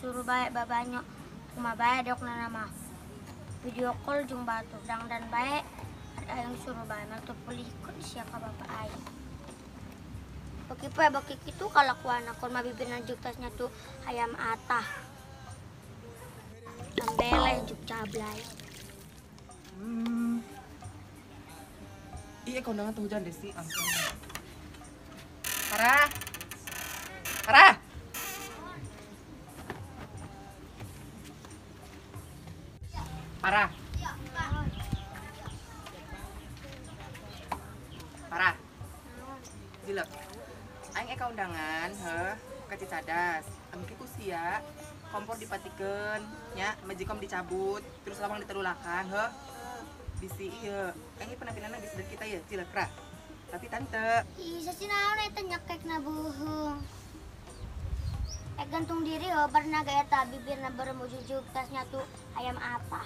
Disuruh baik babanya cuma baik dok nama video call jung batu dan baik ada yang suruh baik nanti pulih ikut siapa bapak ayah bagi itu kalau ku anak kurma bibiran juk tasnya tuh ayam atah tambeleh juk cablay iya kondangan tuh hujan deh sih ampun Farah Farah dilek aing eka undangan ke Cicadas amki ku sia kompor dipatikeun nya majikom dicabut terus lawang diterulakan bisi ieu aing penampilanna geus deuh kita ya cilek ra tapi tante isa sinaon eta nyekekna buhung gantung diri pernah gaya tak bibirna beremujujug tasnya tuh ayam apa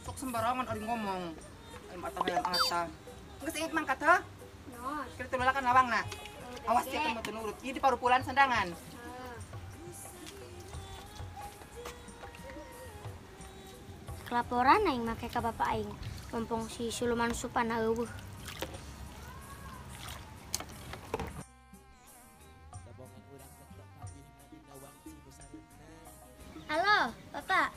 sok sembarangan orang ngomong ayam atah geus inget mangkat heuh no kira terulakan lawangna awas dia teu teu nurut ieu di parupulan sandangan kelaporan aing make ka bapak aing mumpung si Suluman supana eueuh. Halo, Bapak.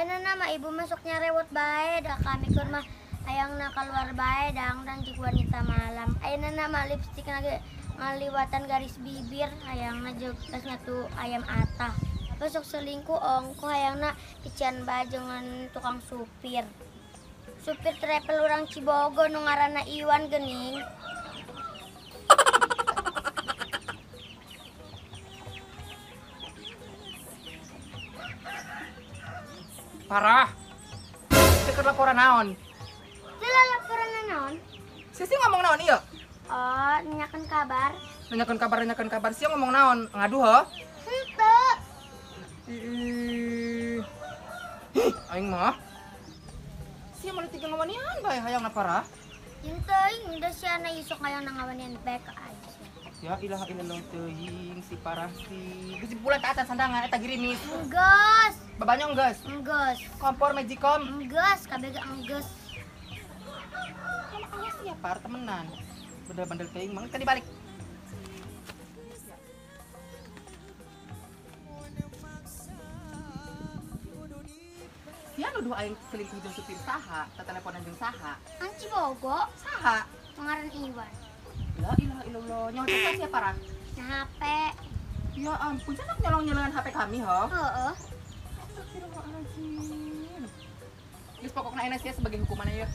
Nama ibu masuknya rewot bae dah kami ke rumah ayangna keluar bae dan jik wanita malam. Nama lipstik lagi ngaliwatan garis bibir ayangna jeung tasnya tuh ayam atah. Besok selingkuh ongko ayangna pican bae dengan tukang supir. Supir travel orang Cibogo nu ngaranna Iwan geuning. Parah. Deket laporan naon? Sila laporan naon? Sisi ngomong naon ieu? Oh, nanyakeun kabar. Nanyakeun kabar. Sia ngomong naon? Ngaduh heuh? Henteu. Aing mah. Sia mau ditinggal ngawanian bae hayangna parah. Henteu, da siana isuk hayang ngawanian bae ka aing. Ya ilaha illallah teuing si parah si. Geus bulan ka atas sandangan eta girimis. Enggeus. Babanya enggeus. Enggeus. Kompor Magicom. Enggeus, kabega enggeus. Awas ya par temenan. Bandel-bandel teuing mah tadi balik. Sia nuduh aing selingkuh jeung supir saha, tateleponan jeung saha? Ang Cibogo, Saha? ngaran Iwan. La ilaha illallah. Nyolong sia parah. Nah, HP. Ya ampun, saya nyolong-nyolongan HP kami, ho. Heeh. Astagfirullahaladzim. Geus pokokna enak sia sebagai hukumanna ya.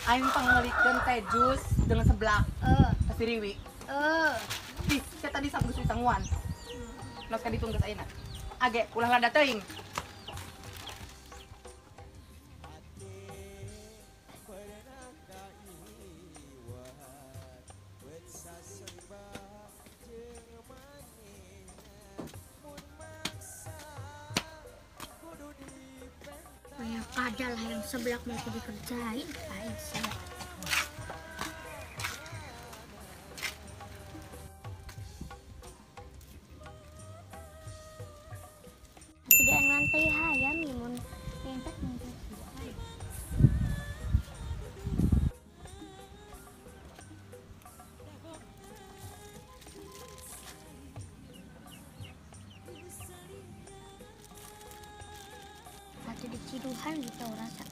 Aing pangelikeun teh jus dengan seblak. Kasiriwi. Ih, saya tadi sang geus sanguan. Nos ka ditunggu ayeuna. Age ulah lada teuing. Padahal yang sebelah mau dikerjain, aing saya. Tidak ngantai hayam mimun entek mungkin. Satu di Ciduhan gitu rasa.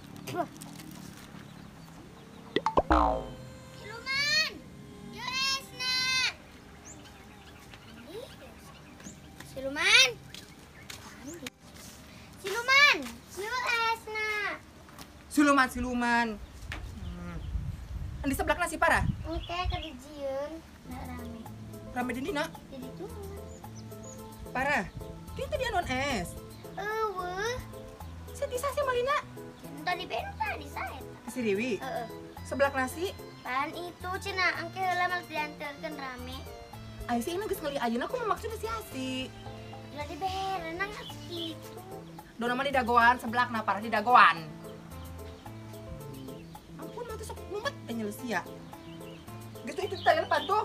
Siluman, Yoresna. Siluman. Siluman, Yoresna. Siluman. Di sebelah nasi parah. Oke, kerjieun. Nah, rame. Rame di dina. Jadi tuh. Parah. Kita di anuan es. Wah. Saya bisa sih Malina. Tadi tadi saya. Si Dewi. Sebelah nasi. Pan itu cina angke lama diantarkan rame. Ayo sih ini geus ngali ayeuna aku maksudnya si Asi. Lah di berenang gitu. Dona mah di dagoan sebelah parah di dagoan. Ampun mah tuh sok ngumpet anya Lucia. Gitu itu tayar pantu.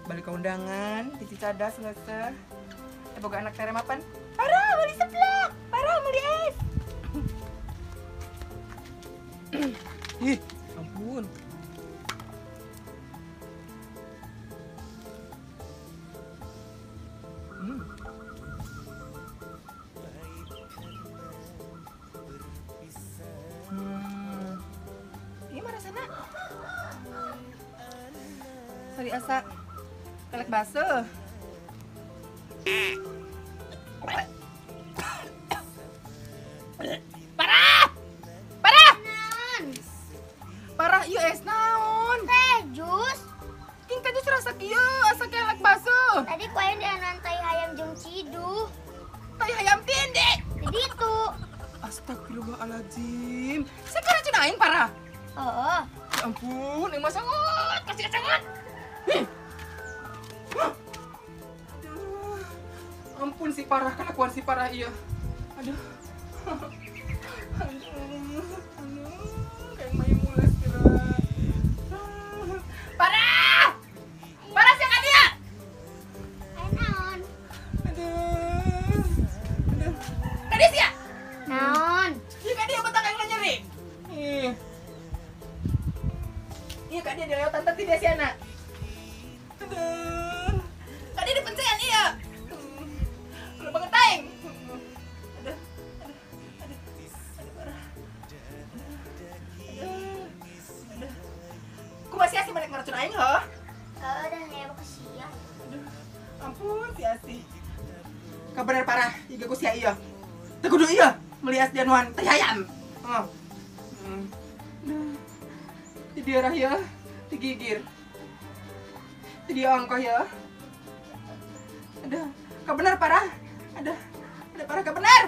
Balik ke undangan, Cici Cadas selesai. Boga anak terem apaan? Parah, beli seblak. Parah, beli es. Ih, ampun. Ini mana sana? Sari asa kelek baso. Parah! Parah! Naon? Parah ieu es naon? Teh jus. King ka jus rasa kieu, asa kelek baso. Tadi ku aya dianuan tai hayam jeung ciduh. Tai hayam tindi. Jadi itu. Astagfirullahaladzim. Saya kira cinain parah. Oh. Ya ampun, yang sangat, kasih sangat. Aduh, ampun si parah, kelakuan si parah iya. Aduh, kayak main mules kira. Parah, parah siapa dia? Ayo naon? Aduh, kadis ya? Naon? Iya kak dia betah yang nyeri. Iya kak dia lewat tante tidak si anak. Aduh, kak dia dipencean iya. Udah banget taing. Aduh, parah. Aduh. Ku masih asih balik ngeracun aing loh. Udah ya makasih ya. Aduh, ampun si asih. Kabar parah, iga ku sia iya. Teu kudu iya, melias dianuan teh hayam. Oh. Di daerah ya, digigir. Di dia angka ya. Ada, kebenar parah. Ada parah kebenar.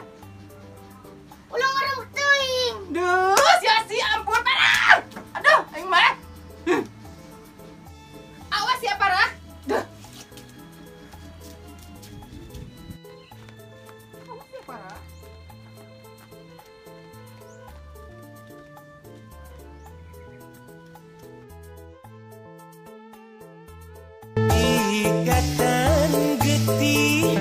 Ulang orang teuing. Duh, si ampun parah. Aduh, aing mah. Awas ya parah. Duh. Awas ya parah. Ikatan getih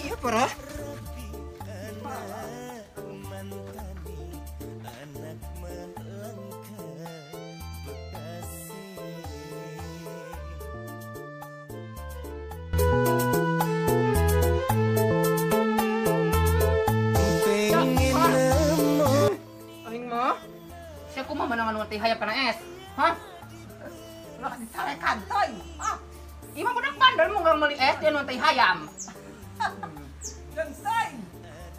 Iya parah. Aing mah. Siapa mah menangan teh hayam kana es? Hah? Lo kasih salekan toy. Ah. Ima budak bandel mau nggak beli es dia nu teh hayam. dan say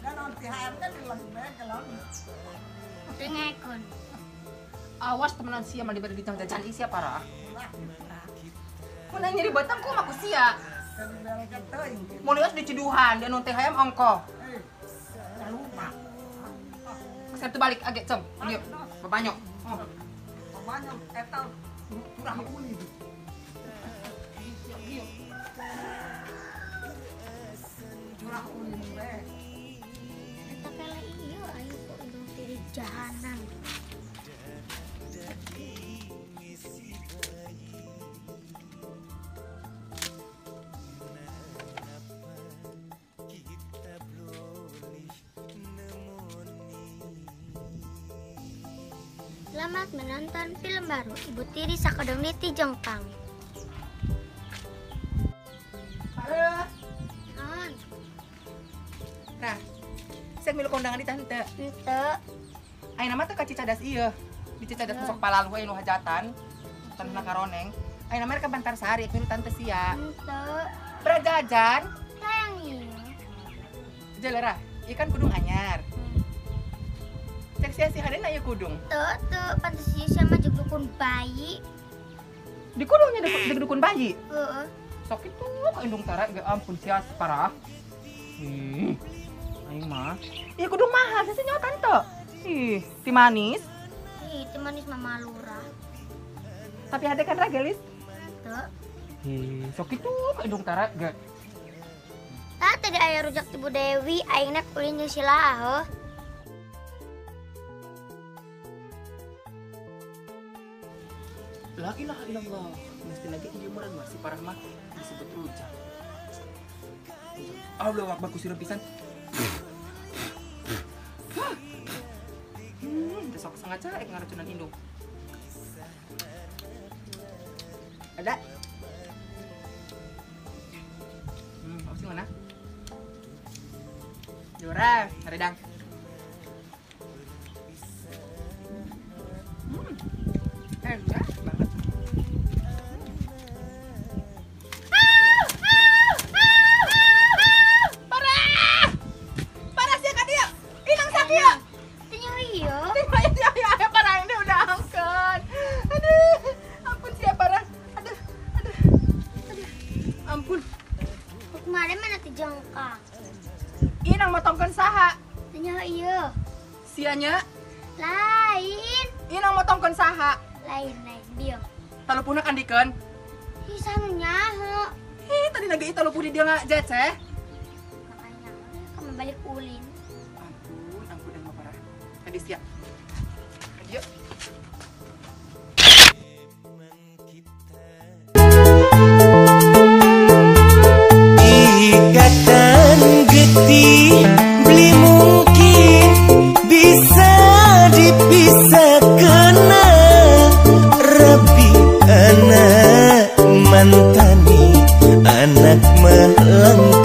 dan nanti hayam kan lagi begal. Tengekon. Awas temenan sia mah diberi ditang jajan isia parah. Mun nyeri batang ku mah ku sia. Jadi belekan teuing. Mau lios di ciduhan dia nu teh hayam ongko. Lupa. Saya tu balik agak cong. Yuk, babanyok. Oh. Banyak eta kurang uli. Curah uli we. Kita pele iya ayo kok indung tiri jahanam. Selamat menonton film baru Ibu Tiri Sakodong Niti Jongkang. Parah. Non, Nah, saya milu kondangan di tante. ente, Aing nama teh ka Cicadas ieu. Di Cicadas masuk palalu anu hajatan. Tanah karoneng. Aing nama rek Bantar Sari milu tante sia. ente. Braga jajan. Sayang iya. Jalera, ikan kudung anyar. Cek sia-sia hadena ya kudung. Tuh, pantasnya sama jeung dukun bayi. Di kudungnya dukun bayi. Heeh. Sok itu indung tara gak ampun sia parah. Aing mah. Iya kudung mahal sih nyawa tante. Ti manis. Itu manis mama lurah. Tapi ada kan ragelis. Tuh. Sok itu indung tara gak. Tadi aya rujak Ibu Dewi, aingna ulin jeung sila heuh. La ilaha illallah. Mesti lagi ieu meureun masih parah mah disebut rujak. Allah akbar ku sirup pisan. Sok sengaja ngaracunan indung. Ada. Apa sih mana? Jora, redang. Enak banget. Parah sih kak dia. Inang sakit ya. Tanya iya. Ya parah ini udah angkat. Aduh, ampun sih parah. Aduh. Ampun. Kemarin mana teh jengkang. Inang motongkeun saha? Tanya iya. Sianya Lain. Inang motongkeun saha? Lain dia. Talupuna kandikeun. Ih sanu nyaho. Tadi lagi talupun dia nggak jeceh. Makanya kamu balik ulin. Ampun yang parah. Tadi siap. Ayo. Ikatan getih beli mungkin bisa dipisahkan. Rabi anak mantani anak melangkah.